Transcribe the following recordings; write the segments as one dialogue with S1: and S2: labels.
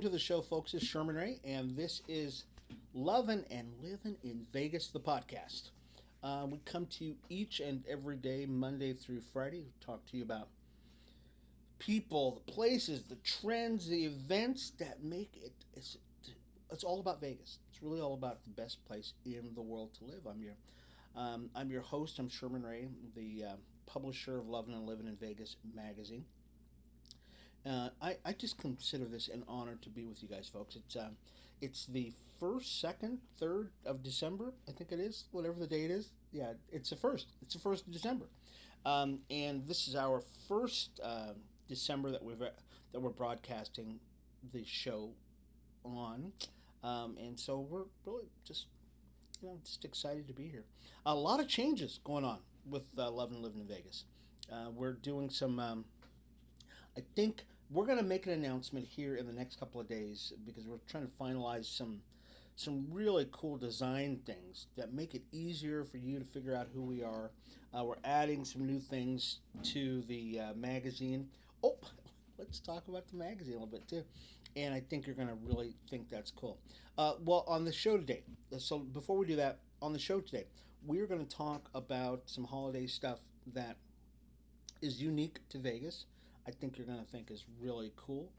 S1: Welcome to the show, folks. It's Sherman Ray, and this is Lovin and Livin in Vegas, the podcast. We come to you each and every day, Monday through Friday. We talk to you about people, the places, the trends, the events that make it. It's all about Vegas. It's really all about the best place in the world to live. I'm your host. I'm Sherman Ray, the publisher of Lovin and Livin in Vegas magazine. I just consider this an honor to be with you guys, folks. It's the first, second, third of December. I think it is, whatever the date is. Yeah, it's the first. It's the first of December, and this is our first December that we're broadcasting the show on, and so we're really just excited to be here. A lot of changes going on with Love and Living in Vegas. We're doing some. I think we're going to make an announcement here in the next couple of days because we're trying to finalize some really cool design things that make it easier for you to figure out who we are. We're adding some new things to the magazine. Oh, let's talk about the magazine a little bit too. And I think you're going to really think that's cool. Well, on the show today, so before we do that, on the show today, we're going to talk about some holiday stuff that is unique to Vegas. I think you're going to think is really cool.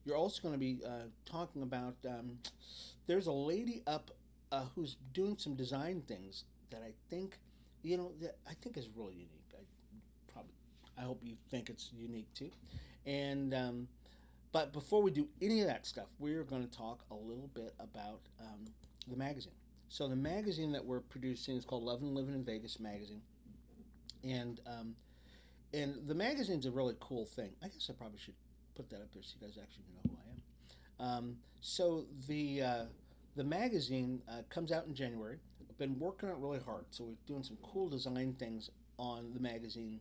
S1: You're also going to be talking about there's a lady up who's doing some design things that I think that I think is really unique. I hope you think it's unique too. And but before we do any of that stuff, we're going to talk a little bit about the magazine. So the magazine that we're producing is called Love and Living in Vegas magazine, and and the magazine's a really cool thing. I guess I probably should put that up there so you guys actually know who I am. So the magazine comes out in January. I've been working on it really hard. So we're doing some cool design things on the magazine.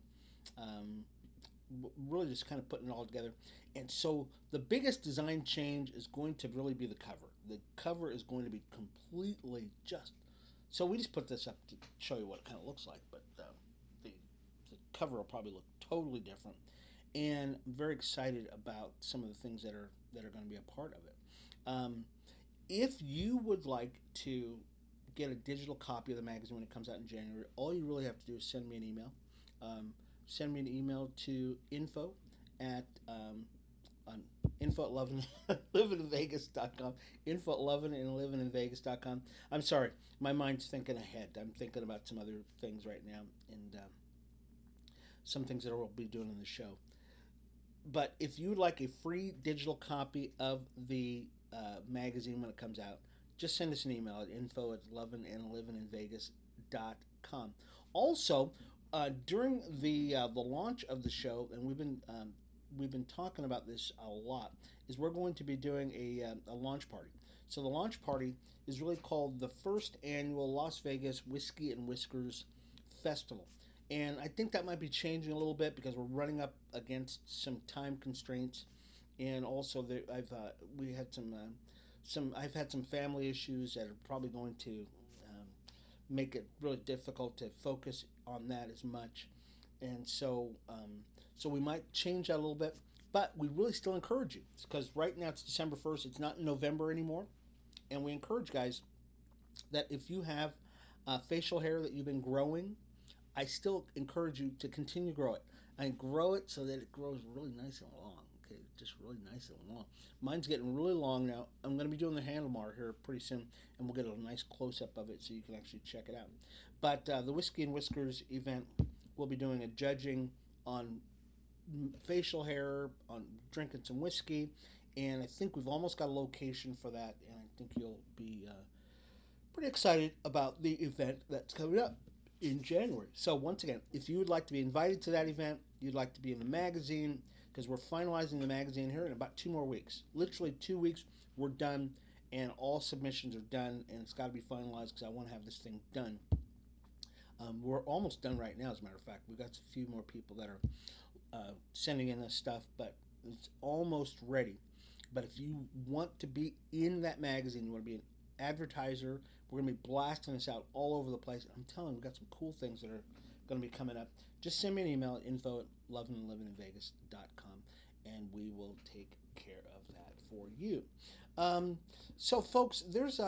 S1: Really just kind of putting it all together. And so the biggest design change is going to really be the cover. The cover is going to be completely just. So we just put this up to show you what it kind of looks like, but the cover will probably look totally different, and I'm very excited about some of the things that are going to be a part of it. If you would like to get a digital copy of the magazine when it comes out in January, all you really have to do is send me an email. Send me an email to info at info at lovinandlivininvegas.com. Info at lovinandlivininvegas.com. I'm sorry, my mind's thinking ahead. I'm thinking about some other things right now, and some things that we'll be doing in the show. But if you'd like a free digital copy of the magazine when it comes out, just send us an email at info at lovinandlivininvegas.com. Also, during the launch of the show, and we've been talking about this a lot, is we're going to be doing a launch party. So the launch party is really called the first annual Las Vegas Whiskey and Whiskers Festival. And I think that might be changing a little bit because we're running up against some time constraints, and also I've had some family issues that are probably going to make it really difficult to focus on that as much, and so we might change that a little bit. But we really still encourage you because right now it's December 1st. It's not November anymore, and we encourage guys that if you have facial hair that you've been growing, I still encourage you to continue to grow it and grow it so that it grows really nice and long. Okay, just really nice and long. Mine's getting really long now. I'm going to be doing the handlebar here pretty soon, and we'll get a nice close-up of it so you can actually check it out. But the Whiskey and Whiskers event, we'll be doing a judging on facial hair, on drinking some whiskey, and I think we've almost got a location for that, and I think you'll be pretty excited about the event that's coming up in January. So once again, if you would like to be invited to that event, you'd like to be in the magazine, because we're finalizing the magazine here in about 2 more weeks. Literally 2 weeks, we're done, and all submissions are done, and it's got to be finalized because I want to have this thing done. We're almost done right now, as a matter of fact. We've got a few more people that are sending in this stuff, but it's almost ready. But if you want to be in that magazine, you want to be an advertiser, we're going to be blasting this out all over the place. I'm telling you, we've got some cool things that are going to be coming up. Just send me an email at info at lovinandlivininvegas.com, and we will take care of that for you. Um, so, folks, there was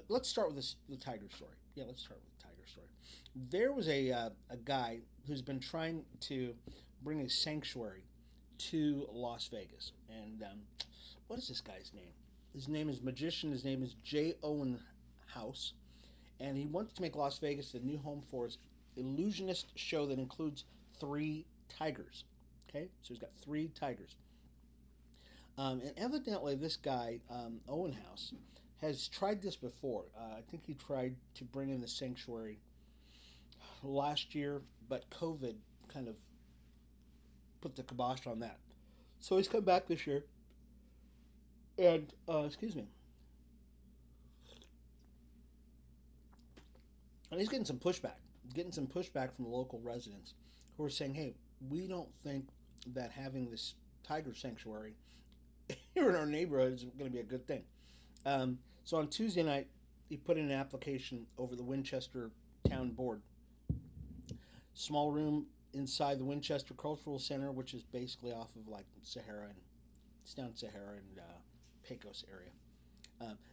S1: let's start with the tiger story. Yeah, let's start with the tiger story. There was a guy who's been trying to bring a sanctuary to Las Vegas, and what is this guy's name? His name is magician. His name is J. Owen House, and he wants to make Las Vegas the new home for his illusionist show that includes three tigers. Okay, so he's got three tigers. And evidently, this guy, Owen House, has tried this before. I think he tried to bring in the sanctuary last year, but COVID kind of put the kibosh on that. So he's come back this year, and excuse me, and he's getting some pushback from the local residents who are saying, "Hey, we don't think that having this tiger sanctuary here in our neighborhood is going to be a good thing." So on Tuesday night, he put in an application over the Winchester Town Board. Small room inside the Winchester Cultural Center, which is basically off of like Sahara and it's down Sahara and Pecos area.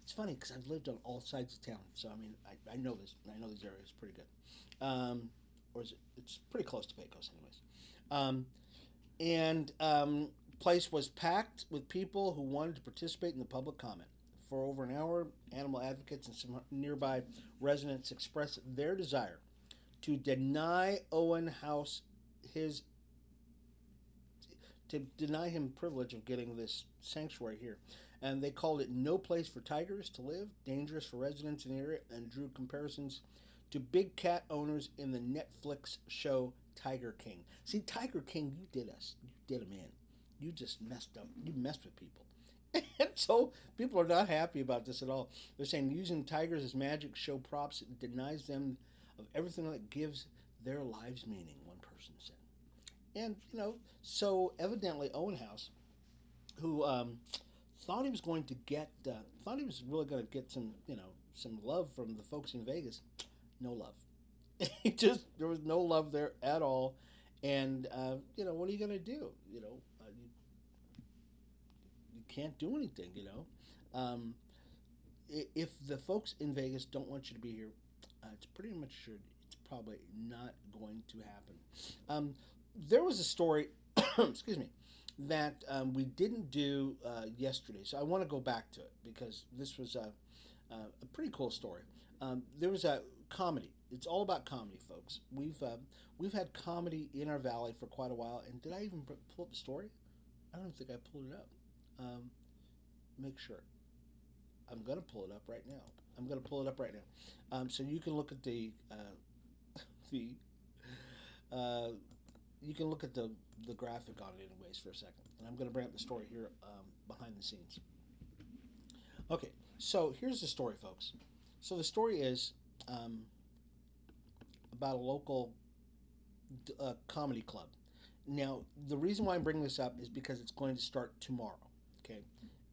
S1: It's funny because I've lived on all sides of town, so I mean I know this. I know these areas pretty good. Or is it? It's pretty close to Pecos, anyways. And place was packed with people who wanted to participate in the public comment. For over an hour, animal advocates and some nearby residents expressed their desire to deny Owen House his to deny him privilege of getting this sanctuary here. And they called it no place for tigers to live, dangerous for residents in the area, and drew comparisons to big cat owners in the Netflix show Tiger King. See, Tiger King, you did us. You did him in. You just messed up. You messed with people. And so people are not happy about this at all. They're saying using tigers as magic show props denies them of everything that gives their lives meaning, one person said. And, so evidently Owen House, who thought he was going to thought he was really going to get some love from the folks in Vegas. No love. There was no love there at all. And, what are you going to do? You can't do anything. If the folks in Vegas don't want you to be here, it's pretty much sure it's probably not going to happen. There was a story, excuse me, that we didn't do yesterday, so I want to go back to it because this was a pretty cool story. There was a comedy. It's all about comedy, folks. We've had comedy in our valley for quite a while, and did I even pull up the story? I don't think I pulled it up. Make sure. I'm going to pull it up right now. So you can look at the you can look at the graphic on it anyways for a second. And I'm going to bring up the story here behind the scenes. Okay, so here's the story, folks. So the story is about a local comedy club. Now, the reason why I'm bringing this up is because it's going to start tomorrow. Okay,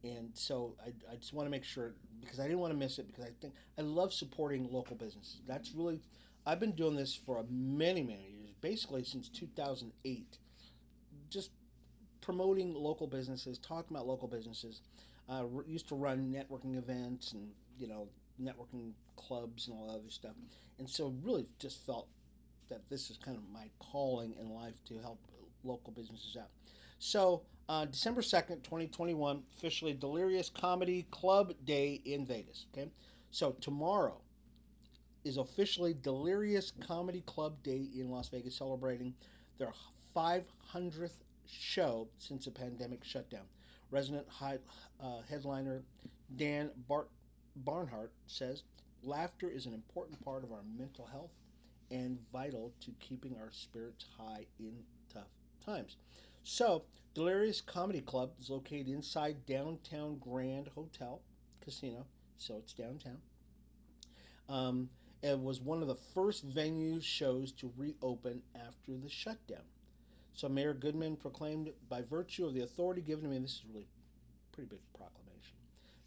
S1: and so I just want to make sure because I didn't want to miss it because I love supporting local businesses. That's really I've been doing this for many years, basically since 2008. Just promoting local businesses, talking about local businesses. Used to run networking events and networking clubs and all that other stuff, and so really just felt that this is kind of my calling in life to help local businesses out. So December 2nd, 2021, officially Delirious Comedy Club Day in Vegas. Okay, so tomorrow is officially Delirious Comedy Club Day in Las Vegas, celebrating their 500th show since the pandemic shutdown. Resident headliner Dan Barnhart says, laughter is an important part of our mental health and vital to keeping our spirits high in tough times. So, Delirious Comedy Club is located inside downtown Grand Hotel Casino, so it's downtown. It was one of the first venue shows to reopen after the shutdown. So Mayor Goodman proclaimed, by virtue of the authority given to me, this is really a pretty big proclamation,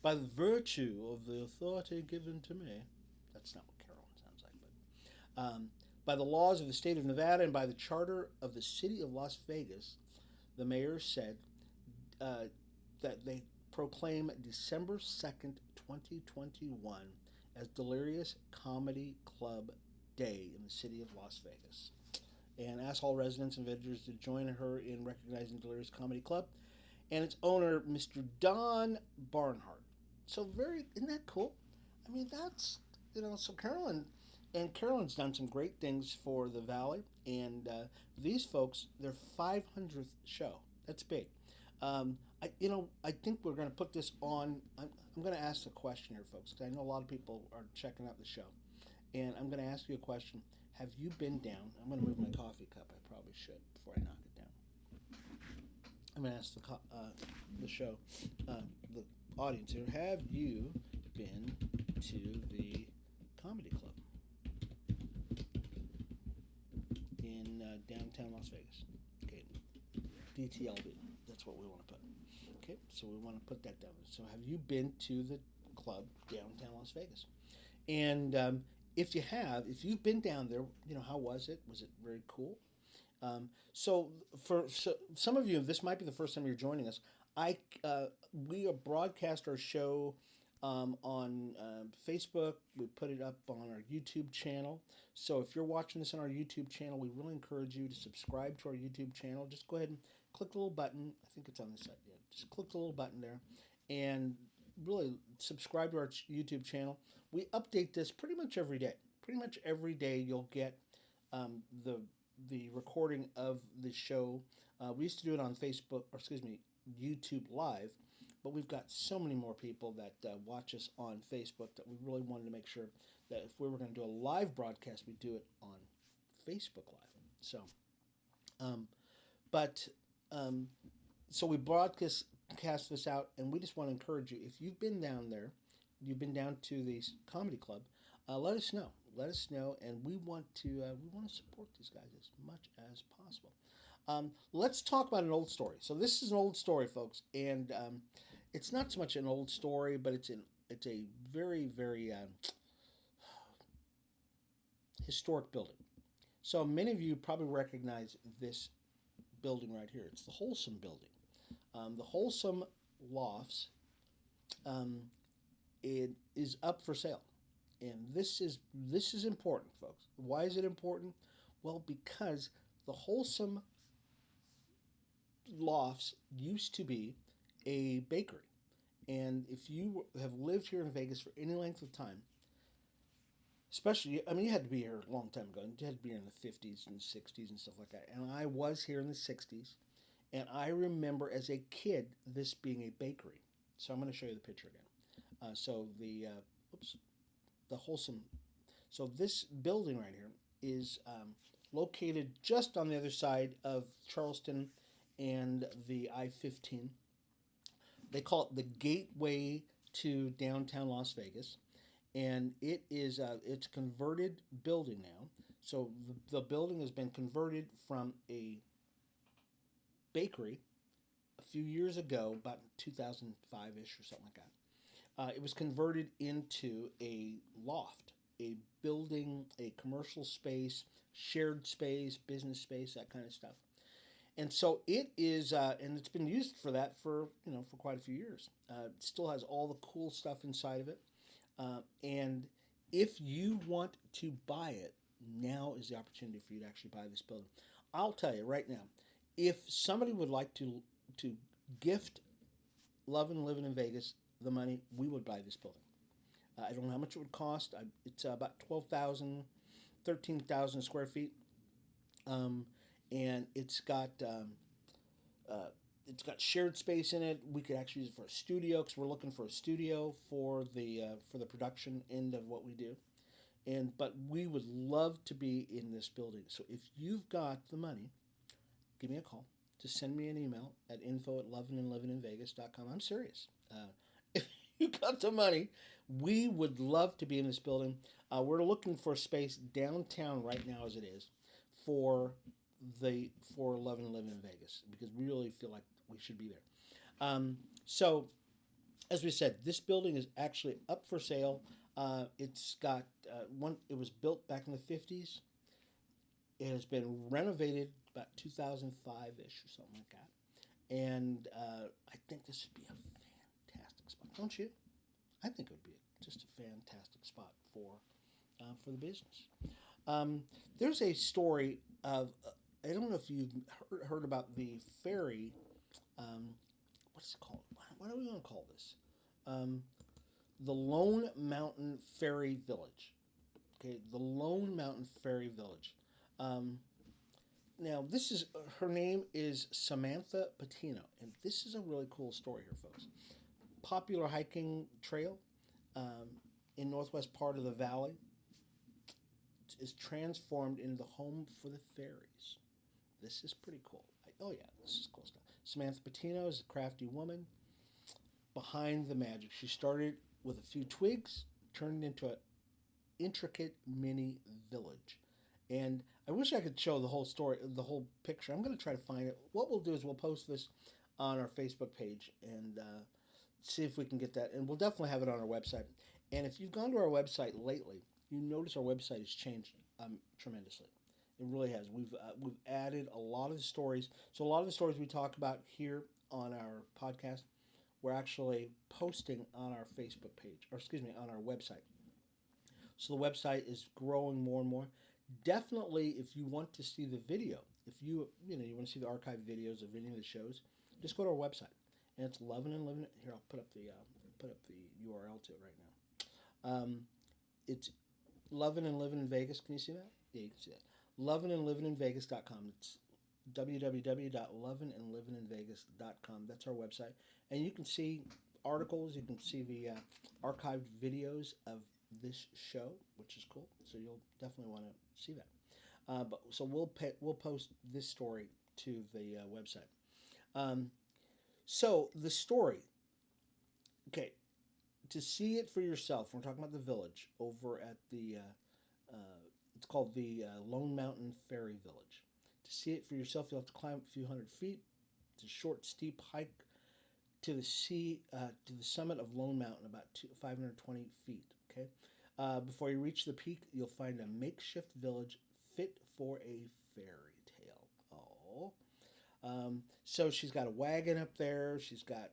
S1: by the virtue of the authority given to me, that's not what Carolyn sounds like, but by the laws of the state of Nevada and by the charter of the city of Las Vegas, the mayor said, that they proclaim December 2nd, 2021 as Delirious Comedy Club Day in the city of Las Vegas, and asks all residents and visitors to join her in recognizing Delirious Comedy Club and its owner, Mr. Don Barnhart. So very, isn't that cool? I mean, that's, so Carolyn's done some great things for the Valley, and these folks, their 500th show. That's big. I think we're going to put this on. I'm going to ask a question here, folks, because I know a lot of people are checking out the show, and I'm going to ask you a question. Have you been down? I'm going to move my coffee cup. I probably should before I knock it down. I'm going to ask the show, the audience here. Have you been to the comedy club in downtown Las Vegas? Okay, DTLV. That's what we want to put. Okay, so we want to put that down. So have you been to the club downtown Las Vegas? And if you've been down there, how was it? Was it very cool? So some of you, this might be the first time you're joining us. We broadcast our show on Facebook. We put it up on our YouTube channel. So if you're watching this on our YouTube channel, we really encourage you to subscribe to our YouTube channel. Just go ahead and click the little button. I think it's on this side. Yeah, just click the little button there, and really subscribe to our YouTube channel. We update this pretty much every day. Pretty much every day you'll get the recording of the show. We used to do it on Facebook, or excuse me, YouTube Live, but we've got so many more people that watch us on Facebook that we really wanted to make sure that if we were going to do a live broadcast, we do it on Facebook Live. But so we broadcast this out, and we just want to encourage you. If you've been down there, you've been down to the comedy club, let us know. Let us know, and we want to support these guys as much as possible. Let's talk about an old story. So this is an old story, folks, and it's not so much an old story, but it's a very, very historic building. So many of you probably recognize this building right here. It's the Wholesome building. The Wholesome Lofts. It is up for sale. And this is important, folks. Why is it important? Well, because the Wholesome Lofts used to be a bakery. And if you have lived here in Vegas for any length of time, especially, you had to be here a long time ago. You had to be here in the 50s and 60s and stuff like that. And I was here in the 60s. And I remember as a kid this being a bakery. So I'm going to show you the picture again. The Wholesome. So this building right here is located just on the other side of Charleston and the I-15. They call it the gateway to downtown Las Vegas, and it's a converted building now. So the building has been converted from a bakery a few years ago, about 2005-ish or something like that. It was converted into a loft, a building, a commercial space, shared space, business space, that kind of stuff. And so it is, and it's been used for that for quite a few years. It still has all the cool stuff inside of it. And if you want to buy it, now is the opportunity for you to actually buy this building. I'll tell you right now, if somebody would like to gift Lovin and Livin in Vegas the money, we would buy this building. I don't know how much it would cost. It's about 12,000, 13,000 square feet. And it's got shared space in it. We could actually use it for a studio because we're looking for a studio for the production end of what we do. But we would love to be in this building. So if you've got the money, give me a call. Just send me an email at info@lovinandlivininvegas.com. I'm serious. If you got the money, we would love to be in this building. We're looking for a space downtown right now as it is for Lovin and Livin in Vegas because we really feel like we should be there. So, as we said, this building is actually up for sale. It's got it was built back in the 50s. It has been renovated about 2005-ish or something like that. and I think this would be a fantastic spot, don't you? I think it would be just a fantastic spot for the business. Um, there's a story of I don't know if you've heard about the ferry. Um, what's it called? What do we want to call this? Um, the Lone Mountain Ferry Village. Okay, the Lone Mountain Ferry Village. Um, Now, this is her name is Samantha Patino, and this is a really cool story here, folks. Popular hiking trail um, in northwest part of the valley is transformed into the home for the fairies. This is pretty cool. Oh yeah, this is cool stuff. Samantha Patino is a crafty woman behind the magic. She started with a few twigs, turned into an intricate mini village. And I wish I could show the whole story, the whole picture. I'm going to try to find it. What we'll do is we'll post this on our Facebook page and see if we can get that. And we'll definitely have it on our website. And if you've gone to our website lately, you notice our website has changed tremendously. It really has. We've added a lot of the stories. So a lot of the stories we talk about here on our podcast, we're actually posting on our Facebook page, or excuse me, on our website. So the website is growing more and more. Definitely, if you want to see the video, if you want to see the archived videos of any of the shows, just go to our website, and it's Lovin and Livin. Here, I'll put up the URL to it right now. It's Lovin and Livin in Vegas. Can you see that? Yeah, you can see that. Lovinandlivininvegas.com. It's www.lovinandlivininvegas.com. That's our website, and you can see articles. You can see the archived videos of this show, which is cool. So you'll definitely want to see that. But so we'll post this story to the website. Um, so the story, okay, to see it for yourself. We're talking about the village over at the. It's called the Lone Mountain Ferry Village. To see it for yourself, you'll have to climb a few hundred feet. It's a short, steep hike to to the summit of Lone Mountain, about 520 feet. Okay, before you reach the peak, you'll find a makeshift village fit for a fairy tale. Oh, so she's got a wagon up there. She's got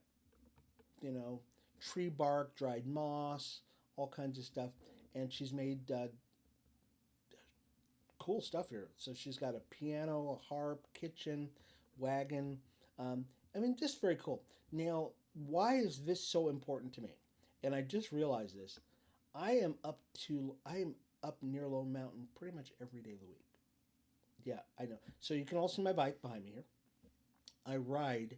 S1: you know tree bark, dried moss, all kinds of stuff, and she's made cool stuff here. So she's got a piano, a harp, kitchen, wagon. I mean, just very cool. Now, why is this so important to me? And I just realized this. I am up near Lone Mountain pretty much every day of the week. Yeah, I know. So you can all see my bike behind me here. I ride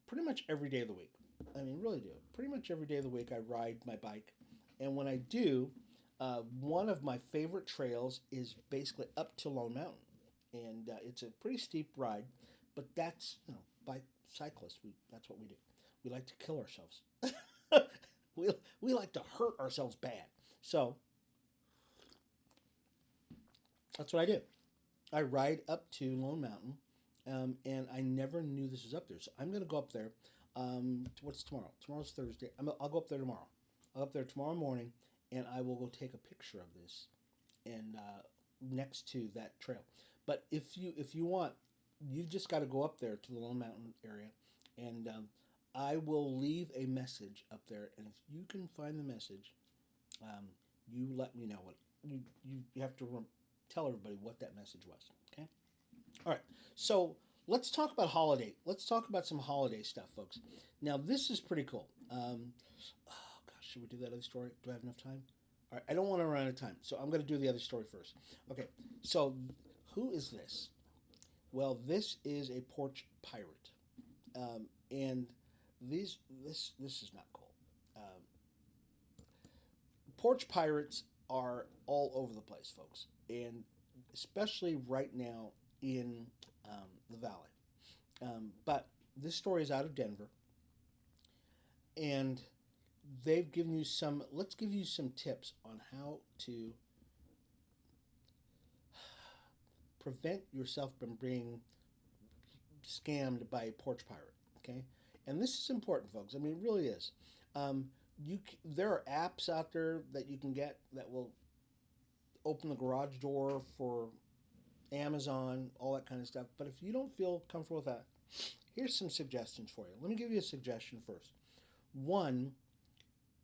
S1: pretty much every day of the week. I mean, really do. Pretty much every day of the week, I ride my bike. And when I do, one of my favorite trails is basically up to Lone Mountain. And it's a pretty steep ride, but that's, bike cyclists, that's what we do. We like to kill ourselves. we, we like to hurt ourselves bad. So that's what I do. I ride up to Lone Mountain, and I never knew this was up there. So I'm going to go up there. What's tomorrow? Tomorrow's Thursday. I'll go up there tomorrow. I'll go up there tomorrow morning, and I will go take a picture of this, and next to that trail. But if you want, you've just got to go up there to the Lone Mountain area, and I will leave a message up there. And if you can find the message, you let me know what you have to tell everybody what that message was. Okay. All right. So let's talk about holiday. Let's talk about some holiday stuff, folks. Now this is pretty cool. Oh gosh, should we do that other story? Do I have enough time? All right. I don't want to run out of time, so I'm going to do the other story first. Okay. So who is this? Well, this is a porch pirate, and this is not cool. Um, Porch pirates are all over the place, folks, and especially right now in the valley. But this story is out of Denver, and they've given you some. Let's give you some tips on how to prevent yourself from being scammed by a porch pirate. Okay, and this is important, folks. I mean, it really is. Um, there are apps out there that you can get that will open the garage door for Amazon, all that kind of stuff. But if you don't feel comfortable with that, Here's some suggestions for you. Let me give you a suggestion first. One,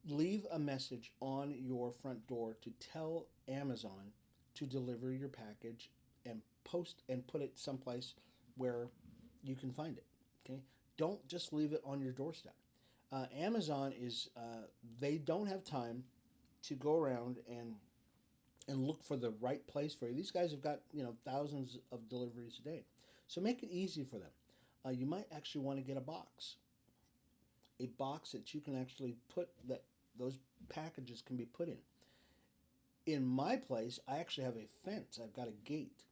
S1: leave a message on your front door to tell Amazon to deliver your package and post and put it someplace where you can find it. Okay, don't just leave it on your doorstep. Amazon is they don't have time to go around and look for the right place for you. These guys have got thousands of deliveries a day, so make it easy for them. You might actually want to get a box that you can actually put that those packages can be put in. In my place, I actually have a fence. I've got a gate,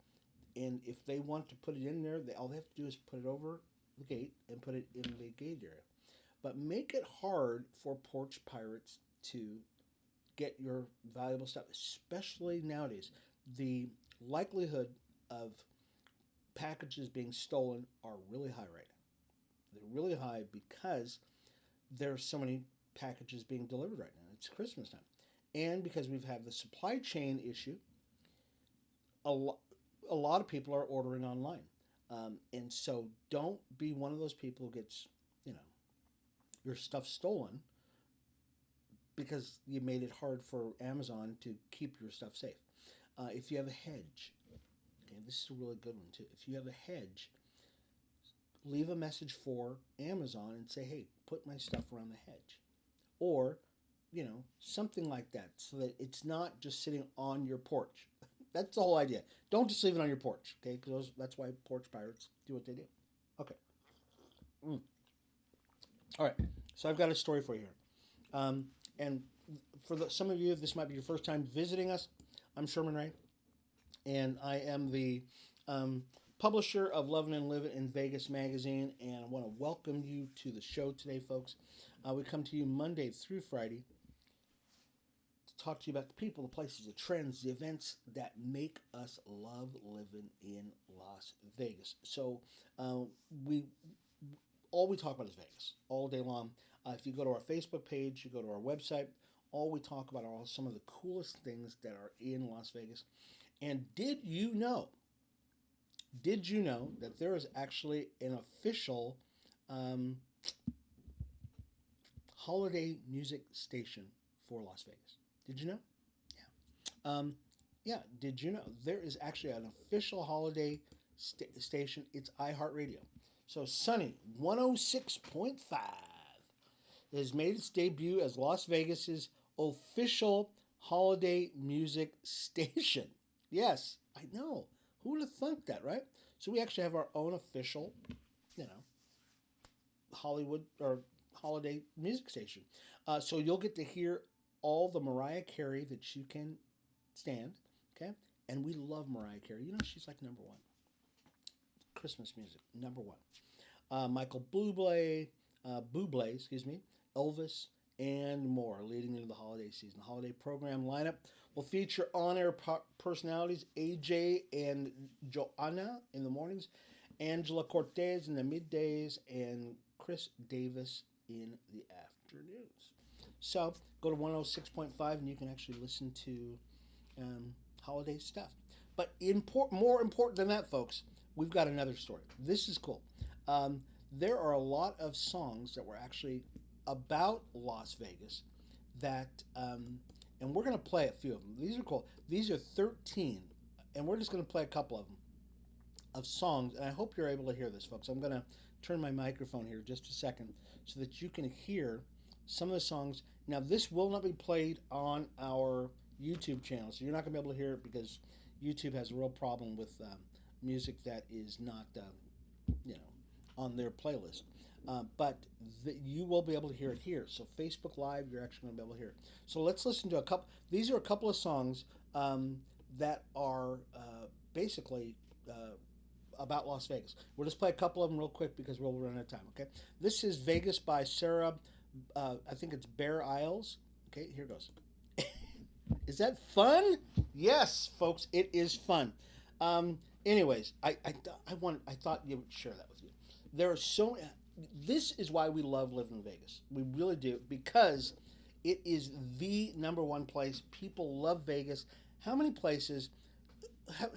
S1: and if they want to put it in there, all they have to do is put it over the gate and put it in the gate area. But make it hard for porch pirates to get your valuable stuff, especially nowadays. The likelihood of packages being stolen are really high right now. They're really high because there's so many packages being delivered right now. It's Christmas time. And because we've had the supply chain issue, a lot of people are ordering online. And so don't be one of those people who gets, your stuff stolen because you made it hard for Amazon to keep your stuff safe. If you have a hedge, okay, this is a really good one too. If you have a hedge, leave a message for Amazon and say, hey, put my stuff around the hedge. Or, something like that so that it's not just sitting on your porch. That's the whole idea. Don't just leave it on your porch, okay? Because that's why porch pirates do what they do. Okay. All right. So I've got a story for you here. And for some of you, this might be your first time visiting us. I'm Sherman Ray, and I am the publisher of Lovin and Livin in Vegas magazine, and I want to welcome you to the show today, folks. We come to you Monday through Friday to talk to you about the people, the places, the trends, the events that make us love living in Las Vegas. So we talk about is Vegas all day long. If you go to our Facebook page, you go to our website, all we talk about are some of the coolest things that are in Las Vegas. And did you know that there is actually an official holiday music station for Las Vegas? Did you know? Yeah. Did you know there is actually an official holiday station? It's iHeartRadio. So Sunny 106.5 has made its debut as Las Vegas's official holiday music station. Yes, I know. Who would have thunk that, right? So we actually have our own official, Hollywood or holiday music station. So you'll get to hear all the Mariah Carey that you can stand, okay? And we love Mariah Carey. She's like number one. Christmas music, number one. Michael Bublé, Elvis, and more leading into the holiday season. The holiday program lineup will feature on-air personalities AJ and Joanna in the mornings, Angela Cortez in the middays, and Chris Davis in the afternoons. So go to 106.5 and you can actually listen to holiday stuff. But more important than that, folks, we've got another story. This is cool. There are a lot of songs that were actually about Las Vegas that, and we're going to play a few of them. These are cool. These are 13, and we're just going to play a couple of them, of songs, and I hope you're able to hear this, folks. I'm going to turn my microphone here just a second so that you can hear some of the songs. Now, this will not be played on our YouTube channel, so you're not going to be able to hear it because YouTube has a real problem with music that is not, on their playlist. But you will be able to hear it here. So Facebook Live, you're actually going to be able to hear it. So let's listen to a couple. These are a couple of songs that are basically about Las Vegas. We'll just play a couple of them real quick because we'll run out of time, okay? This is Vegas by Sarah, I think it's Bear Isles. Okay, here goes. Is that fun? Yes, folks, it is fun. Anyways, I thought you would share that with you. There are so... This is why we love living in Vegas. We really do, because it is the number one place. People love Vegas. How many places...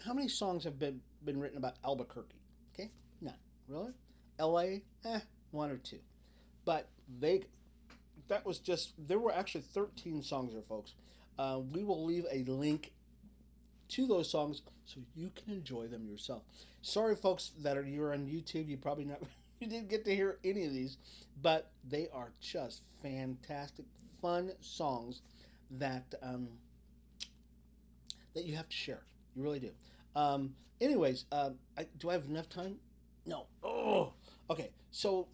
S1: How many songs have been written about Albuquerque? Okay, none. Really? LA, one or two. But that was just, there were actually 13 songs there, folks. We will leave a link to those songs so you can enjoy them yourself. Sorry, folks, you're on YouTube. You probably not you didn't get to hear any of these, but they are just fantastic, fun songs that that you have to share. You really do. Anyways, do I have enough time? No. Oh, okay. So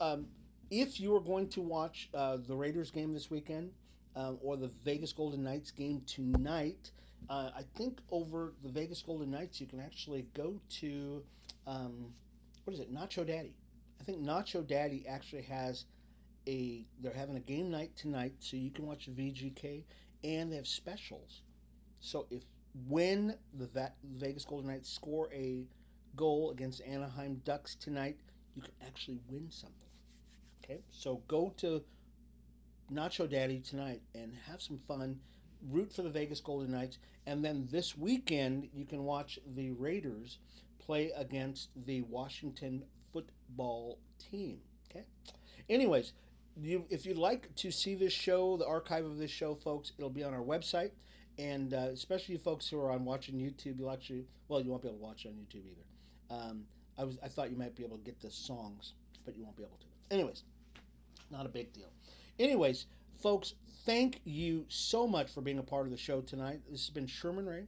S1: if you are going to watch the Raiders game this weekend or the Vegas Golden Knights game tonight, I think over the Vegas Golden Knights you can actually go to what is it, Nacho Daddy. I think Nacho Daddy actually has they're having a game night tonight, so you can watch VGK, and they have specials. So if when the Vegas Golden Knights score a goal against Anaheim Ducks tonight, you can actually win something. Okay, so go to Nacho Daddy tonight and have some fun. Root for the Vegas Golden Knights, and then this weekend you can watch the Raiders play against the Washington football team. Okay. Anyways, if you'd like to see this show, the archive of this show, folks, it'll be on our website. And especially you folks who are on watching YouTube, you'll actually, well, you won't be able to watch it on YouTube either. I thought you might be able to get the songs, but you won't be able to. Anyways, not a big deal. Anyways, folks, thank you so much for being a part of the show tonight. This has been Sherman Ray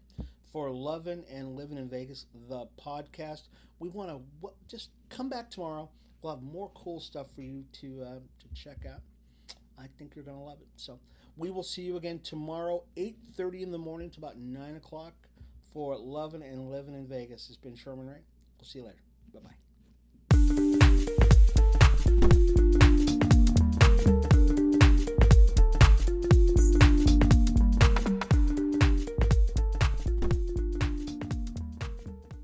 S1: for Lovin and Livin in Vegas, the podcast. We want to just come back tomorrow. We'll have more cool stuff for you to check out. I think you're going to love it. So we will see you again tomorrow, 8:30 in the morning to about 9 o'clock for Lovin and Livin in Vegas. It's been Sherman Ray. We'll see you later. Bye-bye.